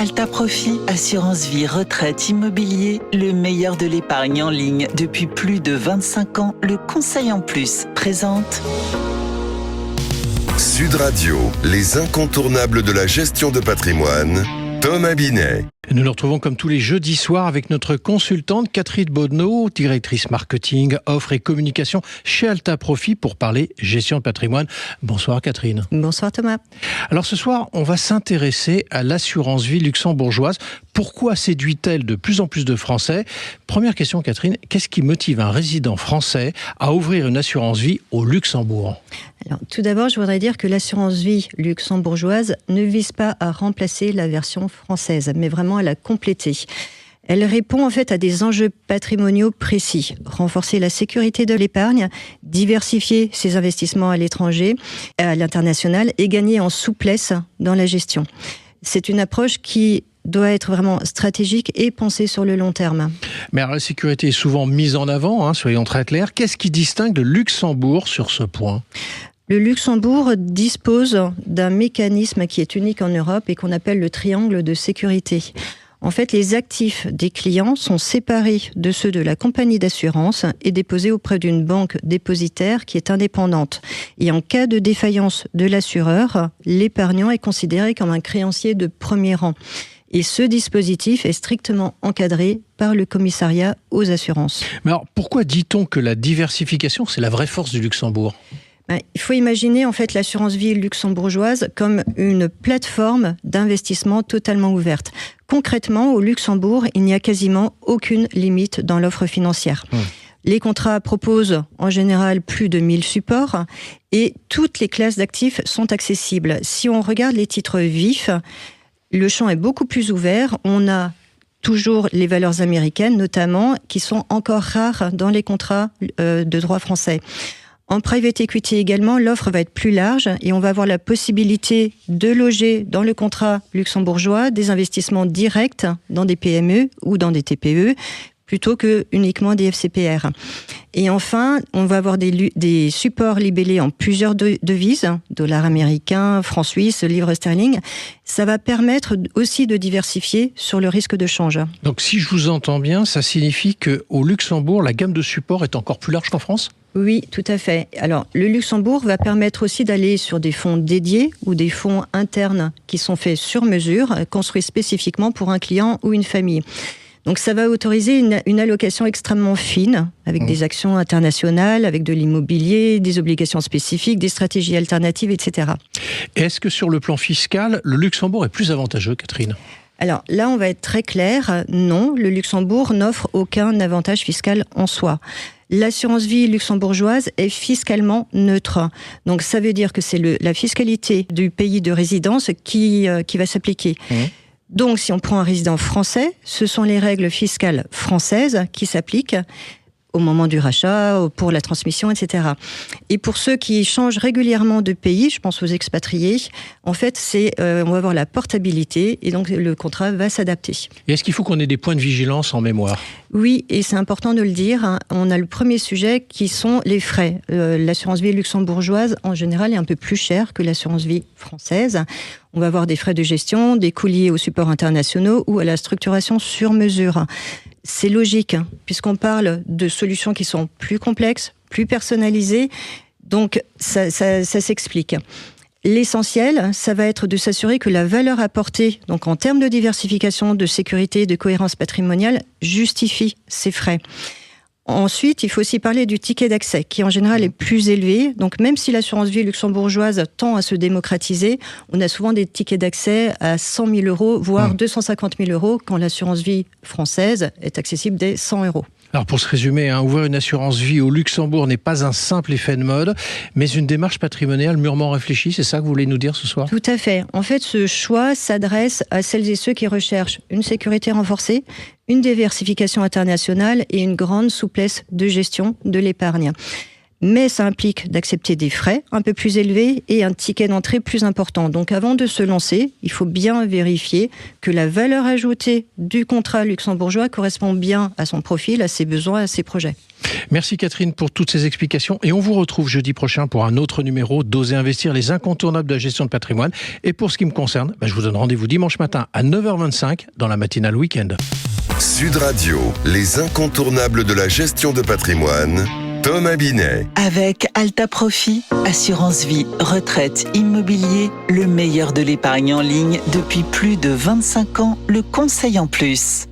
Alta Profit, assurance vie, retraite, immobilier, le meilleur de l'épargne en ligne depuis plus de 25 ans. Le conseil en plus présente Sud Radio, les incontournables de la gestion de patrimoine, Thomas Binet. Nous nous retrouvons comme tous les jeudis soirs avec notre consultante Catherine Bodneau, directrice marketing, offre et communication chez Alta Profit pour parler gestion de patrimoine. Bonsoir Catherine. Bonsoir Thomas. Alors ce soir, on va s'intéresser à l'assurance vie luxembourgeoise. Pourquoi séduit-elle de plus en plus de Français ? Première question Catherine, qu'est-ce qui motive un résident français à ouvrir une assurance vie au Luxembourg ? Alors, tout d'abord, je voudrais dire que l'assurance vie luxembourgeoise ne vise pas à remplacer la version française, mais vraiment à la compléter. Elle répond en fait à des enjeux patrimoniaux précis. Renforcer la sécurité de l'épargne, diversifier ses investissements à l'étranger, à l'international et gagner en souplesse dans la gestion. C'est une approche qui doit être vraiment stratégique et pensée sur le long terme. Mais alors, la sécurité est souvent mise en avant, soyons très clairs. Qu'est-ce qui distingue le Luxembourg sur ce point ? Le Luxembourg dispose d'un mécanisme qui est unique en Europe et qu'on appelle le triangle de sécurité. En fait, les actifs des clients sont séparés de ceux de la compagnie d'assurance et déposés auprès d'une banque dépositaire qui est indépendante. Et en cas de défaillance de l'assureur, l'épargnant est considéré comme un créancier de premier rang. Et ce dispositif est strictement encadré par le commissariat aux assurances. Mais alors, pourquoi dit-on que la diversification, c'est la vraie force du Luxembourg ? Il faut imaginer en fait l'assurance vie luxembourgeoise comme une plateforme d'investissement totalement ouverte. Concrètement, au Luxembourg, il n'y a quasiment aucune limite dans l'offre financière. Les contrats proposent en général plus de 1000 supports et toutes les classes d'actifs sont accessibles. Si on regarde les titres vifs, le champ est beaucoup plus ouvert. On a toujours les valeurs américaines, notamment, qui sont encore rares dans les contrats de droit français. En private equity également, l'offre va être plus large et on va avoir la possibilité de loger dans le contrat luxembourgeois des investissements directs dans des PME ou dans des TPE plutôt que uniquement des FCPR. Et enfin, on va avoir des supports libellés en plusieurs devises, dollars américains, francs suisses, livres sterling. Ça va permettre aussi de diversifier sur le risque de change. Donc si je vous entends bien, ça signifie qu'au Luxembourg, la gamme de supports est encore plus large qu'en France ? Oui, tout à fait. Alors, le Luxembourg va permettre aussi d'aller sur des fonds dédiés ou des fonds internes qui sont faits sur mesure, construits spécifiquement pour un client ou une famille. Donc, ça va autoriser une allocation extrêmement fine, avec des actions internationales, avec de l'immobilier, des obligations spécifiques, des stratégies alternatives, etc. Et est-ce que sur le plan fiscal, le Luxembourg est plus avantageux, Catherine ? Alors là, on va être très clair. Non, le Luxembourg n'offre aucun avantage fiscal en soi. L'assurance vie luxembourgeoise est fiscalement neutre. Donc ça veut dire que c'est la fiscalité du pays de résidence qui va s'appliquer. Donc si on prend un résident français, ce sont les règles fiscales françaises qui s'appliquent au moment du rachat, pour la transmission, etc. Et pour ceux qui changent régulièrement de pays, je pense aux expatriés, en fait, on va avoir la portabilité et donc le contrat va s'adapter. Et est-ce qu'il faut qu'on ait des points de vigilance en mémoire ? Oui, et c'est important de le dire. On a le premier sujet qui sont les frais. L'assurance vie luxembourgeoise, en général, est un peu plus chère que l'assurance vie française. On va avoir des frais de gestion, des coûts liés aux supports internationaux ou à la structuration sur mesure. C'est logique, puisqu'on parle de solutions qui sont plus complexes, plus personnalisées, donc ça s'explique. L'essentiel, ça va être de s'assurer que la valeur apportée, donc en termes de diversification, de sécurité, de cohérence patrimoniale, justifie ces frais. Ensuite, il faut aussi parler du ticket d'accès, qui en général est plus élevé. Donc même si l'assurance vie luxembourgeoise tend à se démocratiser, on a souvent des tickets d'accès à 100 000 euros, voire 250 000 euros, quand l'assurance vie française est accessible dès 100 euros. Alors pour se résumer, ouvrir une assurance vie au Luxembourg n'est pas un simple effet de mode, mais une démarche patrimoniale mûrement réfléchie, c'est ça que vous voulez nous dire ce soir ? Tout à fait. En fait, ce choix s'adresse à celles et ceux qui recherchent une sécurité renforcée, une diversification internationale et une grande souplesse de gestion de l'épargne. mais ça implique d'accepter des frais un peu plus élevés et un ticket d'entrée plus important. Donc avant de se lancer, il faut bien vérifier que la valeur ajoutée du contrat luxembourgeois correspond bien à son profil, à ses besoins, à ses projets. Merci Catherine pour toutes ces explications et on vous retrouve jeudi prochain pour un autre numéro d'Oser investir, les incontournables de la gestion de patrimoine. Et pour ce qui me concerne, je vous donne rendez-vous dimanche matin à 9h25 dans la matinale week-end. Sud Radio, les incontournables de la gestion de patrimoine, Thomas Binet. Avec Alta Profit, assurance vie, retraite, immobilier, le meilleur de l'épargne en ligne depuis plus de 25 ans, le conseil en plus.